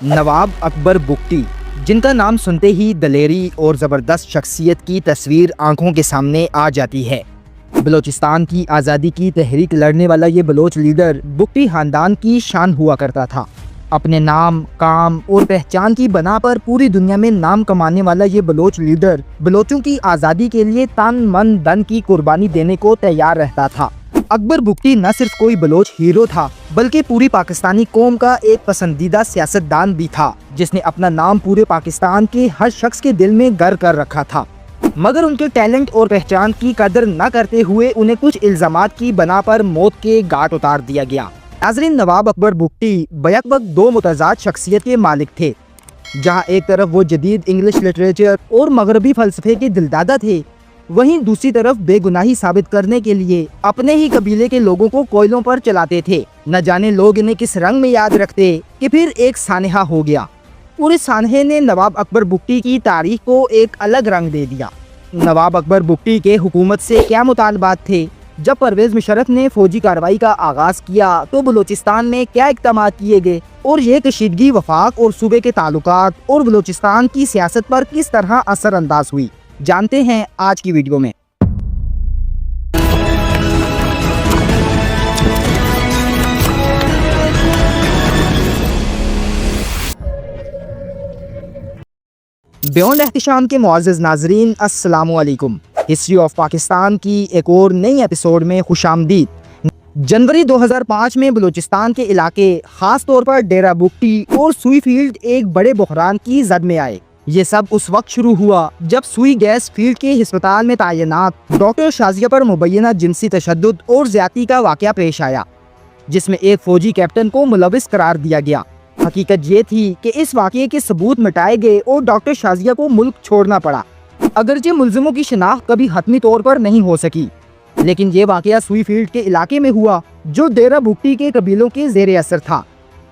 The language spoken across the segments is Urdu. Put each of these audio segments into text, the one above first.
نواب اکبر بگٹی، جن کا نام سنتے ہی دلیری اور زبردست شخصیت کی تصویر آنکھوں کے سامنے آ جاتی ہے۔ بلوچستان کی آزادی کی تحریک لڑنے والا یہ بلوچ لیڈر بگٹی خاندان کی شان ہوا کرتا تھا۔ اپنے نام، کام اور پہچان کی بنا پر پوری دنیا میں نام کمانے والا یہ بلوچ لیڈر بلوچوں کی آزادی کے لیے تن من دھن کی قربانی دینے کو تیار رہتا تھا۔ اکبر بگٹی نہ صرف کوئی بلوچ ہیرو تھا بلکہ پوری پاکستانی قوم کا ایک پسندیدہ سیاستدان بھی تھا، جس نے اپنا نام پورے پاکستان کے ہر شخص کے دل میں گر کر رکھا تھا۔ مگر ان کے ٹیلنٹ اور پہچان کی قدر نہ کرتے ہوئے انہیں کچھ الزامات کی بنا پر موت کے گھاٹ اتار دیا گیا۔ ناظرین، نواب اکبر بگٹی بیک وقت دو متضاد شخصیت کے مالک تھے۔ جہاں ایک طرف وہ جدید انگلش لٹریچر اور مغربی فلسفے کے دلدادہ تھے، وہیں دوسری طرف بے گناہی ثابت کرنے کے لیے اپنے ہی قبیلے کے لوگوں کو کوئلوں پر چلاتے تھے۔ نہ جانے لوگ انہیں کس رنگ میں یاد رکھتے کہ پھر ایک سانحہ ہو گیا، اور اس سانحے نے نواب اکبر بگٹی کی تاریخ کو ایک الگ رنگ دے دیا۔ نواب اکبر بگٹی کے حکومت سے کیا مطالبات تھے؟ جب پرویز مشرف نے فوجی کارروائی کا آغاز کیا تو بلوچستان میں کیا اقدامات کیے گئے، اور یہ کشیدگی وفاق اور صوبے کے تعلقات اور بلوچستان کی سیاست پر کس طرح اثر انداز ہوئی، جانتے ہیں آج کی ویڈیو میں۔ بیونڈ احتشام کے معزز ناظرین، السلام علیکم۔ ہسٹری آف پاکستان کی ایک اور نئی ایپیسوڈ میں خوش آمدید۔ جنوری 2005 میں بلوچستان کے علاقے، خاص طور پر ڈیرہ بگٹی اور سوئی فیلڈ ایک بڑے بحران کی زد میں آئے۔ یہ سب اس وقت شروع ہوا جب سوئی گیس فیلڈ کے ہسپتال میں تعینات ڈاکٹر شازیہ پر مبینہ جنسی تشدد اور زیادتی کا واقعہ پیش آیا، جس میں ایک فوجی کیپٹن کو ملوث قرار دیا گیا۔ حقیقت یہ تھی کہ اس واقعے کے ثبوت مٹائے گئے اور ڈاکٹر شازیہ کو ملک چھوڑنا پڑا۔ اگرچہ ملزموں کی شناخت کبھی حتمی طور پر نہیں ہو سکی، لیکن یہ واقعہ سوئی فیلڈ کے علاقے میں ہوا جو ڈیرہ بگٹی کے قبیلوں کے زیر اثر تھا۔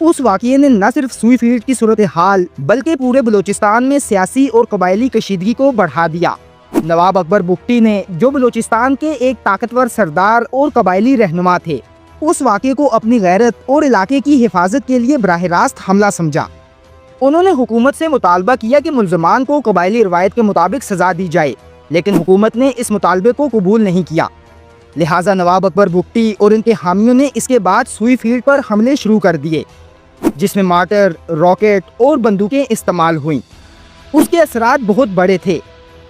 اس واقعے نے نہ صرف سوئی فیلڈ کی صورتحال بلکہ پورے بلوچستان میں سیاسی اور قبائلی کشیدگی کو بڑھا دیا۔ نواب اکبر بگٹی نے، جو بلوچستان کے ایک طاقتور سردار اور قبائلی رہنما تھے، اس واقعے کو اپنی غیرت اور علاقے کی حفاظت کے لیے براہ راست حملہ سمجھا۔ انہوں نے حکومت سے مطالبہ کیا کہ ملزمان کو قبائلی روایت کے مطابق سزا دی جائے، لیکن حکومت نے اس مطالبے کو قبول نہیں کیا۔ لہٰذا نواب اکبر بگٹی اور ان کے حامیوں نے اس کے بعد سوئی فیلڈ پر حملے شروع کر دیے، جس میں مارٹر، راکٹ اور بندوقیں استعمال ہوئیں۔ اس کے اثرات بہت بڑے تھے۔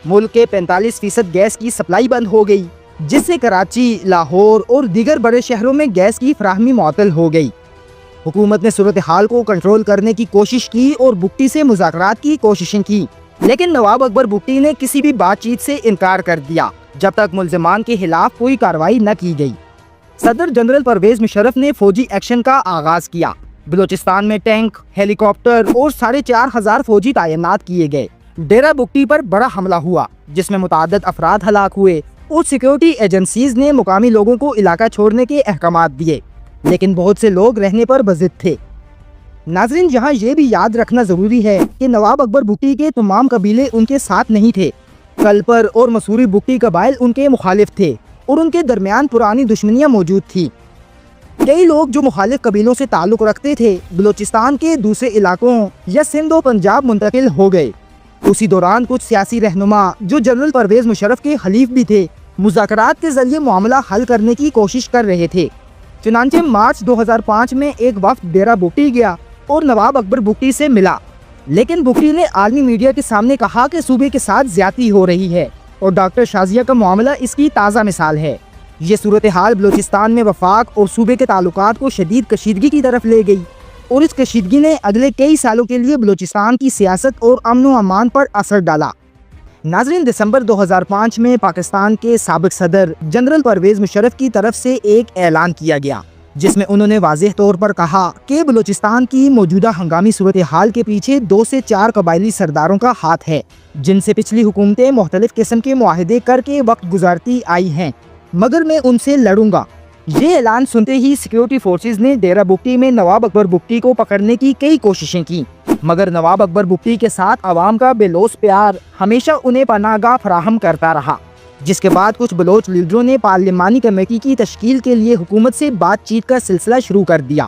ملک کے 45% گیس کی سپلائی بند ہو گئی، جس سے کراچی، لاہور اور دیگر بڑے شہروں میں گیس کی فراہمی معطل ہو گئی۔ حکومت نے صورتحال کو کنٹرول کرنے کی کوشش کی اور بگٹی سے مذاکرات کی کوششیں کی، لیکن نواب اکبر بگٹی نے کسی بھی بات چیت سے انکار کر دیا جب تک ملزمان کے خلاف کوئی کارروائی نہ کی گئی۔ صدر جنرل پرویز مشرف نے فوجی ایکشن کا آغاز کیا۔ بلوچستان میں ٹینک، ہیلی کاپٹر اور 4,500 فوجی تعینات کیے گئے۔ ڈیرہ بگٹی پر بڑا حملہ ہوا، جس میں متعدد افراد ہلاک ہوئے اور سیکیورٹی ایجنسیز نے مقامی لوگوں کو علاقہ چھوڑنے کے احکامات دیے، لیکن بہت سے لوگ رہنے پر بضد تھے۔ ناظرین، یہاں یہ بھی یاد رکھنا ضروری ہے کہ نواب اکبر بگٹی کے تمام قبیلے ان کے ساتھ نہیں تھے۔ کلپر اور مسوری بگٹی قبائل ان کے مخالف تھے اور ان کے درمیان پرانی دشمنیاں موجود تھیں۔ کئی لوگ جو مخالف قبیلوں سے تعلق رکھتے تھے بلوچستان کے دوسرے علاقوں یا سندھ و پنجاب منتقل ہو گئے۔ اسی دوران کچھ سیاسی رہنما جو جنرل پرویز مشرف کے حلیف بھی تھے، مذاکرات کے ذریعے معاملہ حل کرنے کی کوشش کر رہے تھے۔ چنانچہ مارچ 2005 میں ایک وفد ڈیرہ بگٹی گیا اور نواب اکبر بگٹی سے ملا، لیکن بگٹی نے عالمی میڈیا کے سامنے کہا کہ صوبے کے ساتھ زیادتی ہو رہی ہے، اور ڈاکٹر شازیہ کا معاملہ اس کی تازہ مثال ہے۔ یہ صورتحال بلوچستان میں وفاق اور صوبے کے تعلقات کو شدید کشیدگی کی طرف لے گئی، اور اس کشیدگی نے اگلے کئی سالوں کے لیے بلوچستان کی سیاست اور امن و امان پر اثر ڈالا۔ ناظرین، دسمبر 2005 میں پاکستان کے سابق صدر جنرل پرویز مشرف کی طرف سے ایک اعلان کیا گیا، جس میں انہوں نے واضح طور پر کہا کہ بلوچستان کی موجودہ ہنگامی صورتحال کے پیچھے 2 سے 4 قبائلی سرداروں کا ہاتھ ہے، جن سے پچھلی حکومتیں مختلف قسم کے معاہدے کر کے وقت گزارتی آئی ہیں، مگر میں ان سے لڑوں گا۔ یہ اعلان سنتے ہی سیکیورٹی فورسز نے ڈیرہ بگٹی میں نواب اکبر بگٹی کو پکڑنے کی کئی کوششیں کی، مگر نواب اکبر بگٹی کے ساتھ عوام کا بے لوث پیار ہمیشہ انہیں پناہ گاہ فراہم کرتا رہا، جس کے بعد کچھ بلوچ لیڈروں نے پارلیمانی کمیٹی کی تشکیل کے لیے حکومت سے بات چیت کا سلسلہ شروع کر دیا۔